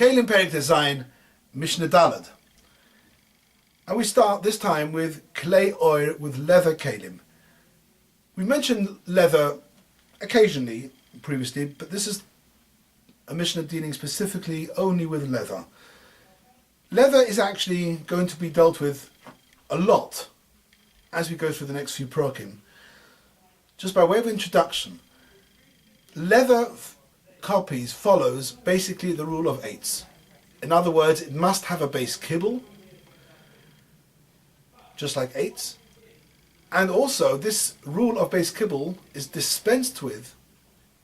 Kelim Perek Design, Mishnah Dalad. And we start this time with clay oil with leather kelim. We mentioned leather occasionally previously, but this is a Mishnah dealing specifically only with leather. Leather is actually going to be dealt with a lot as we go through the next few parakim. Just by way of introduction, leather copies follows basically the rule of eights. In other words, it must have a base kibble, just like eights. And also, this rule of base kibble is dispensed with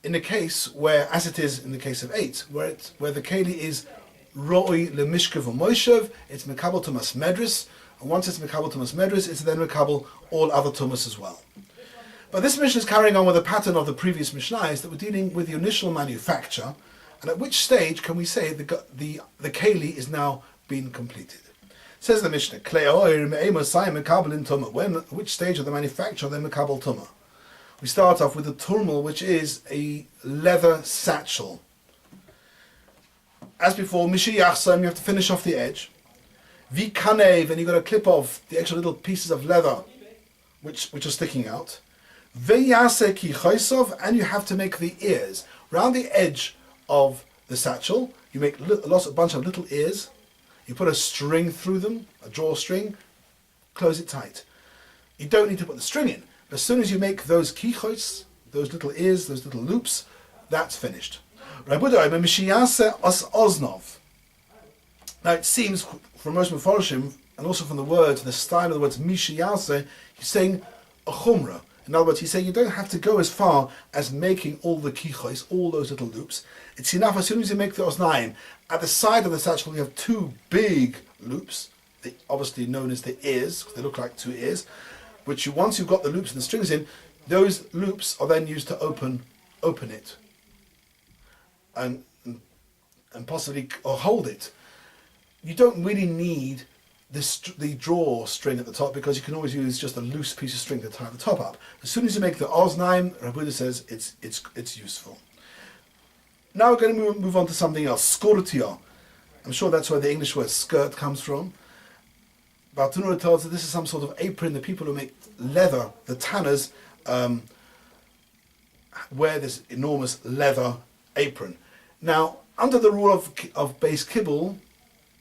in a case where, as it is in the case of eight, where the keli is roi lemishkav u'moshev, it's mekabel tumas medris, and once it's mekabel tumas medris, it's then mekabel all other tumas as well. But this Mishnah is carrying on with the pattern of the previous Mishnahs that we're dealing with the initial manufacture, and at which stage can we say the keli is now being completed. Says the Mishnah, when, which stage of the manufacture they mekabel tumah? We start off with the turmel, which is a leather satchel. As before, mishi yachsam, you have to finish off the edge. Vikanev, and you've got to clip off the extra little pieces of leather which are sticking out. Veyase ki chaisov, and you have to make the ears. Round the edge of the satchel, you make a bunch of little ears. You put a string through them, a drawstring, close it tight. You don't need to put the string in. As soon as you make those kichos, those little ears, those little loops, that's finished. Now it seems from most Mefarshim, and also from the words, the style of the words mishiyase, he's saying a chumrah. In other words, he's saying you don't have to go as far as making all the kichos, all those little loops. It's enough as soon as you make the osnaim. At the side of the satchel you have two big loops, obviously known as the ears, they look like two ears, which once you've got the loops and the strings in, those loops are then used to open it and possibly or hold it. You don't really need the drawstring at the top, because you can always use just a loose piece of string to tie the top up. As soon as you make the oznaim, Rabbi says it's useful. Now we're going to move on to something else, skortia. I'm sure that's where the English word skirt comes from. Bartunura tells us this is some sort of apron. The people who make leather, the tanners, wear this enormous leather apron. Now, under the rule of base kibble,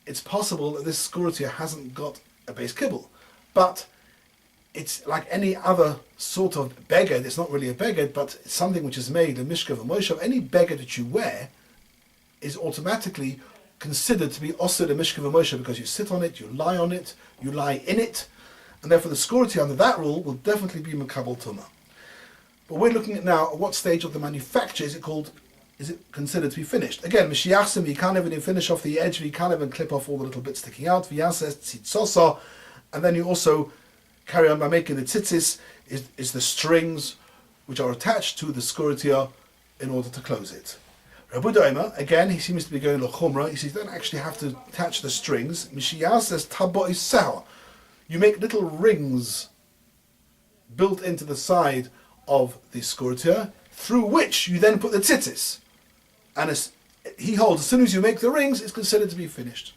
it's possible that this skortia hasn't got a base kibble, but it's like any other sort of beged. It's not really a beged, but it's something which is made, a mishkav and moshav. Any beged that you wear is automatically considered to be osir a mishkav and moshav, because you sit on it, you lie in it, and therefore the skortia under that rule will definitely be mekabel tumah. But we're looking at now at what stage of the manufacture is it considered to be finished? Again, mishiachsim, v'yikanev, and you finish off the edge, v'yikanev, and clip off all the little bits sticking out, v'yases tzitzosa, and then you also carry on by making the tzitzis, is the strings which are attached to the skortia in order to close it. Rabbi Daima, again, he seems to be going l'chumra. He says you don't actually have to attach the strings. Mishiyases tabo isel. You make little rings built into the side of the skortia, through which you then put the tzitzis. And he holds, as soon as you make the rings, it's considered to be finished.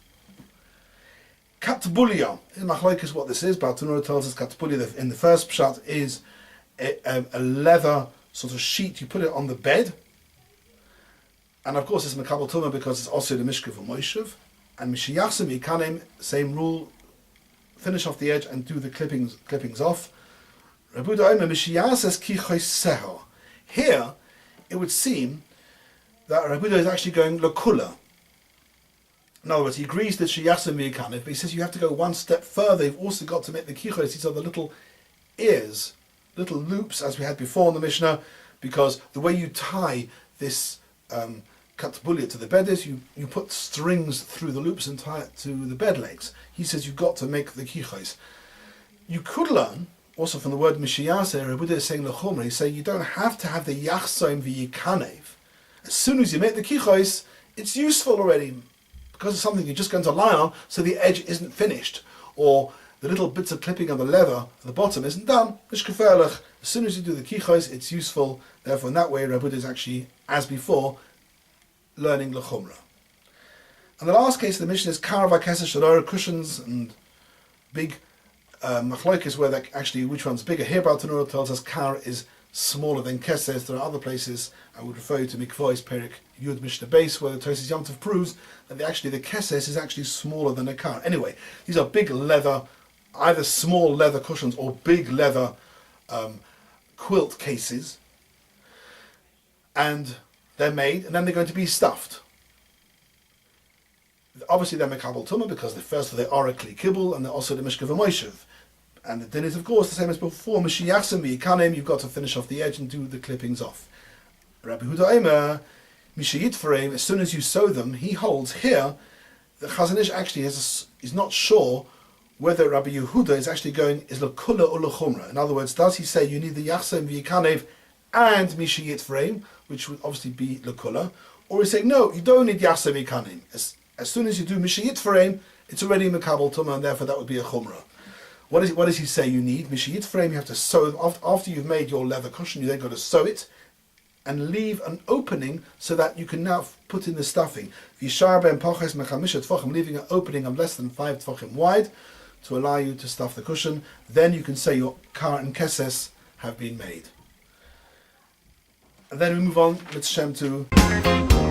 Katbulia. In Machlokes what this is, Bartunura tells us katbulia in the first pshat is a leather sort of sheet. You put it on the bed. And of course it's mekabel tumah because it's also the mishkav and moshev. And mishiyachsim yikanim, same rule, finish off the edge and do the clippings off. Rabbi Daima mishiyases ki choseho. Here, it would seem that Rabbi is actually going lakula. In other words, he agrees that sheyachsim yikanim, but he says you have to go one step further. You've also got to make the kichos. These are the little ears, little loops, as we had before in the Mishnah, because the way you tie this katbulia to the bed is you put strings through the loops and tie it to the bed legs. He says you've got to make the kichos. You could learn also from the word mishiyase, Rabbi is saying l'chumra. He's saying you don't have to have the yachsoim v'yikanev. As soon as you make the kichos, it's useful already, because it's something you're just going to lie on, so the edge isn't finished, or the little bits of clipping of the leather at the bottom isn't done. As soon as you do the kichos, it's useful. Therefore, in that way, Rabbi is actually, as before, learning l'chumra. And the last case of the Mishnah is Karav HaKeseh Shador, cushions and big machloikis, where that actually which one's bigger. Here Bartanura tells us Kar is smaller than Keses. There are other places, I would refer you to Mikvois Perik Yud Mishnah Base, where the Tosis Yom Tov proves that the Keses is actually smaller than a Kar. Anyway, these are big leather, either small leather cushions or big leather quilt cases, and they're made, and then they're going to be stuffed. Obviously they're Mekabel Tumah because first of all they are a Kli Kibbul, and they're also the Mishkav Moshev. And the din is, of course, the same as before. Mishiyachsim v'yikanim, you've got to finish off the edge and do the clippings off. Rabbi Huda Eimer, Mishayit Fareim, as soon as you sew them, he holds here, the Chazon Ish actually is not sure whether Rabbi Yehuda is actually going, is l'kula or l'chumra. In other words, does he say you need the yachsim v'yikanev and Mishayit Fareim, which would obviously be l'kula, or is saying, no, you don't need yachsim v'yikanev. As soon as you do Mishayit Fareim, it's already Mekabel Tumah, and therefore that would be a chumra. What does he say you need? Mishayit frame, you have to sew it. After you've made your leather cushion, you then got to sew it and leave an opening so that you can now put in the stuffing. V'yishar ben poches mechamisha tfachim, leaving an opening of less than 5 tfachim wide to allow you to stuff the cushion. Then you can say your kar and keses have been made. And then we move on, Mitzvah to